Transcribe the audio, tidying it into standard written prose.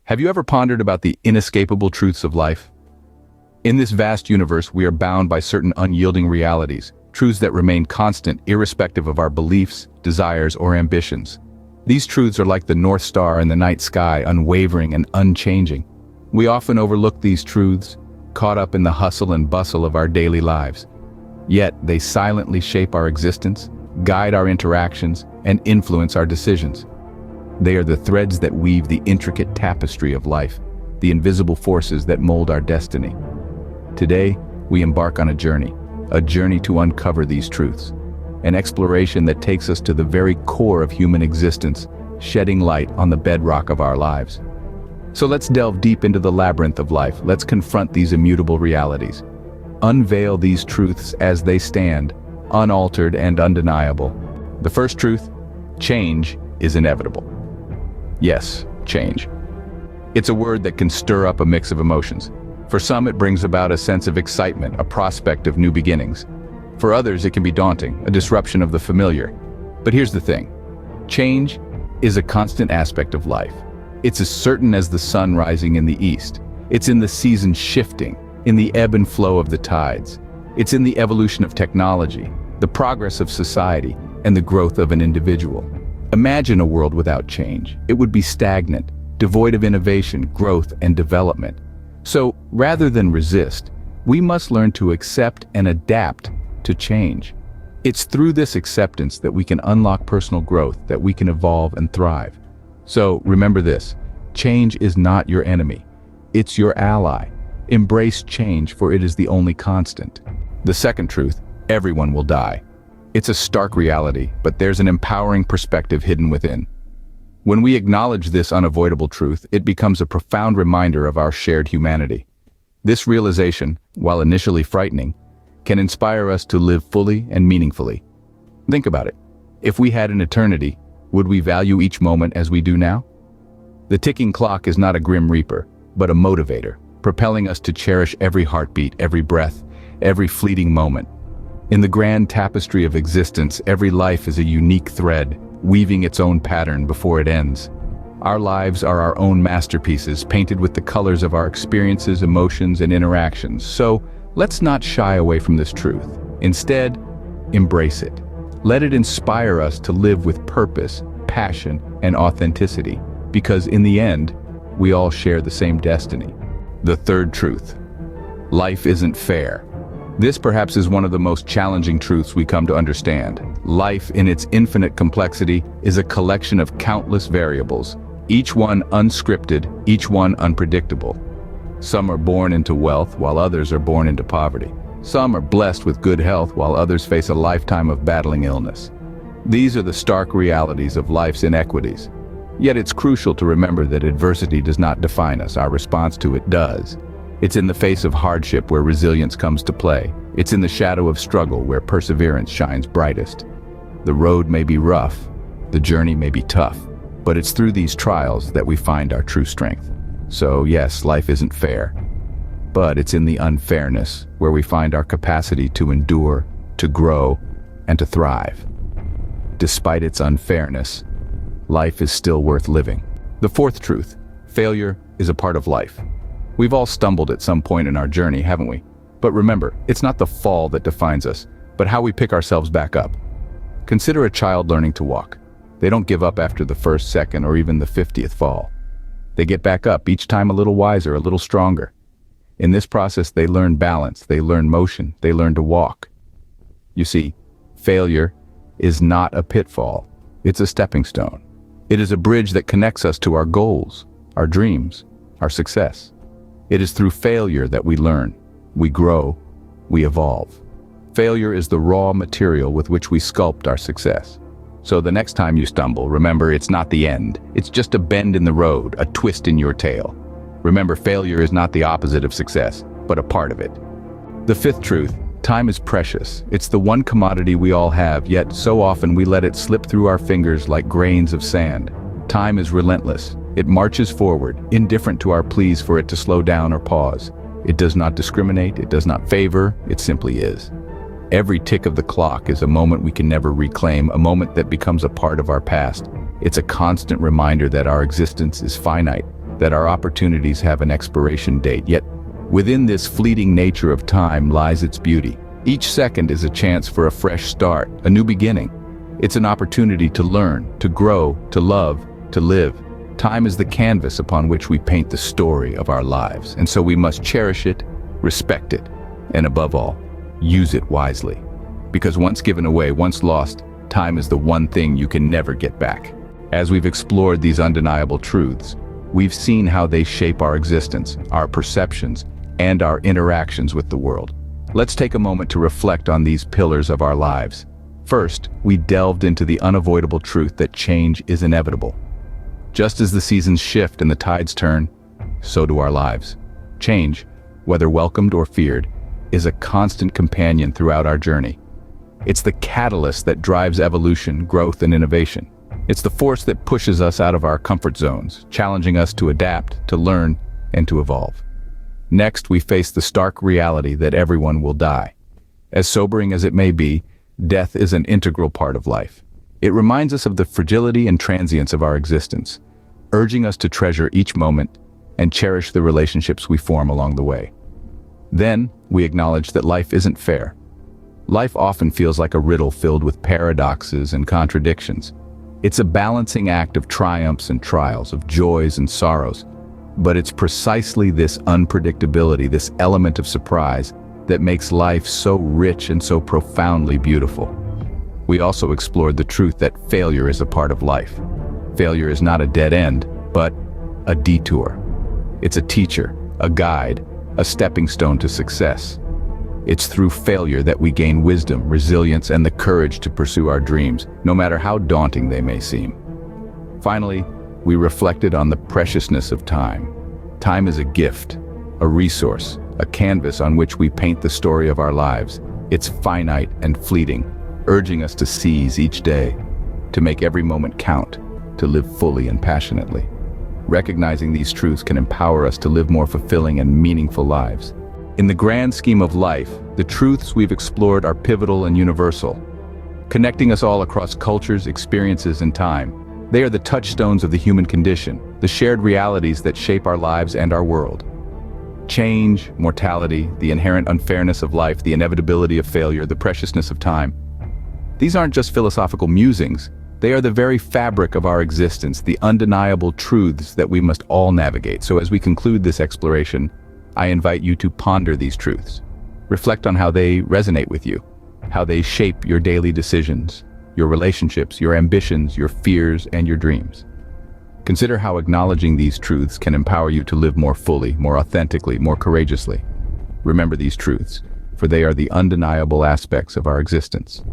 Have you ever pondered about the inescapable truths of life? In this vast universe, we are bound by certain unyielding realities, truths that remain constant irrespective of our beliefs, desires, or ambitions. These truths are like the North Star in the night sky, unwavering and unchanging. We often overlook these truths, caught up in the hustle and bustle of our daily lives. Yet, they silently shape our existence, guide our interactions, and influence our decisions. They are the threads that weave the intricate tapestry of life, the invisible forces that mold our destiny. Today, we embark on a journey to uncover these truths, an exploration that takes us to the very core of human existence, shedding light on the bedrock of our lives. So let's delve deep into the labyrinth of life. Let's confront these immutable realities. Unveil these truths as they stand, unaltered and undeniable. The first truth: change is inevitable. Yes, change. It's a word that can stir up a mix of emotions. For some, it brings about a sense of excitement, a prospect of new beginnings. For others, it can be daunting, a disruption of the familiar. But here's the thing: change is a constant aspect of life. It's as certain as the sun rising in the east. It's in the seasons shifting, in the ebb and flow of the tides. It's in the evolution of technology, the progress of society, and the growth of an individual. Imagine a world without change. It would be stagnant, devoid of innovation, growth, and development. So, rather than resist, we must learn to accept and adapt to change. It's through this acceptance that we can unlock personal growth, that we can evolve and thrive. So, remember this: change is not your enemy. It's your ally. Embrace change, for it is the only constant. The second truth: everyone will die. It's a stark reality, but there's an empowering perspective hidden within. When we acknowledge this unavoidable truth, it becomes a profound reminder of our shared humanity. This realization, while initially frightening, can inspire us to live fully and meaningfully. Think about it. If we had an eternity, would we value each moment as we do now? The ticking clock is not a grim reaper, but a motivator, propelling us to cherish every heartbeat, every breath, every fleeting moment. In the grand tapestry of existence, every life is a unique thread, weaving its own pattern before it ends. Our lives are our own masterpieces, painted with the colors of our experiences, emotions, and interactions. So, let's not shy away from this truth. Instead, embrace it. Let it inspire us to live with purpose, passion, and authenticity, because in the end, we all share the same destiny. The third truth: life isn't fair. This perhaps is one of the most challenging truths we come to understand. Life, in its infinite complexity, is a collection of countless variables, each one unscripted, each one unpredictable. Some are born into wealth, while others are born into poverty. Some are blessed with good health, while others face a lifetime of battling illness. These are the stark realities of life's inequities. Yet it's crucial to remember that adversity does not define us, our response to it does. It's in the face of hardship where resilience comes to play. It's in the shadow of struggle where perseverance shines brightest. The road may be rough, the journey may be tough, but it's through these trials that we find our true strength. So yes, life isn't fair, but it's in the unfairness where we find our capacity to endure, to grow, and to thrive. Despite its unfairness, life is still worth living. The fourth truth: failure is a part of life. We've all stumbled at some point in our journey, haven't we? But remember, it's not the fall that defines us, but how we pick ourselves back up. Consider a child learning to walk. They don't give up after the first, second, or even the 50th fall. They get back up, each time a little wiser, a little stronger. In this process, they learn balance, they learn motion, they learn to walk. You see, failure is not a pitfall. It's a stepping stone. It is a bridge that connects us to our goals, our dreams, our success. It is through failure that we learn, we grow, we evolve. Failure is the raw material with which we sculpt our success. So the next time you stumble, remember it's not the end. It's just a bend in the road, a twist in your tail. Remember, failure is not the opposite of success, but a part of it. The fifth truth: time is precious. It's the one commodity we all have, yet so often we let it slip through our fingers like grains of sand. Time is relentless. It marches forward, indifferent to our pleas for it to slow down or pause. It does not discriminate, it does not favor, it simply is. Every tick of the clock is a moment we can never reclaim, a moment that becomes a part of our past. It's a constant reminder that our existence is finite, that our opportunities have an expiration date, yet within this fleeting nature of time lies its beauty. Each second is a chance for a fresh start, a new beginning. It's an opportunity to learn, to grow, to love, to live. Time is the canvas upon which we paint the story of our lives, and so we must cherish it, respect it, and above all, use it wisely. Because once given away, once lost, time is the one thing you can never get back. As we've explored these undeniable truths, we've seen how they shape our existence, our perceptions, and our interactions with the world. Let's take a moment to reflect on these pillars of our lives. First, we delved into the unavoidable truth that change is inevitable. Just as the seasons shift and the tides turn, so do our lives. Change, whether welcomed or feared, is a constant companion throughout our journey. It's the catalyst that drives evolution, growth, and innovation. It's the force that pushes us out of our comfort zones, challenging us to adapt, to learn, and to evolve. Next, we face the stark reality that everyone will die. As sobering as it may be, death is an integral part of life. It reminds us of the fragility and transience of our existence, urging us to treasure each moment and cherish the relationships we form along the way. Then, we acknowledge that life isn't fair. Life often feels like a riddle filled with paradoxes and contradictions. It's a balancing act of triumphs and trials, of joys and sorrows. But it's precisely this unpredictability, this element of surprise, that makes life so rich and so profoundly beautiful. We also explored the truth that failure is a part of life. Failure is not a dead end, but a detour. It's a teacher, a guide, a stepping stone to success. It's through failure that we gain wisdom, resilience, and the courage to pursue our dreams, no matter how daunting they may seem. Finally, we reflected on the preciousness of time. Time is a gift, a resource, a canvas on which we paint the story of our lives. It's finite and fleeting, urging us to seize each day, to make every moment count, to live fully and passionately. Recognizing these truths can empower us to live more fulfilling and meaningful lives. In the grand scheme of life, the truths we've explored are pivotal and universal, connecting us all across cultures, experiences, and time. They are the touchstones of the human condition, the shared realities that shape our lives and our world. Change, mortality, the inherent unfairness of life, the inevitability of failure, the preciousness of time. These aren't just philosophical musings. They are the very fabric of our existence, the undeniable truths that we must all navigate. So as we conclude this exploration, I invite you to ponder these truths. Reflect on how they resonate with you, how they shape your daily decisions, your relationships, your ambitions, your fears, and your dreams. Consider how acknowledging these truths can empower you to live more fully, more authentically, more courageously. Remember these truths, for they are the undeniable aspects of our existence.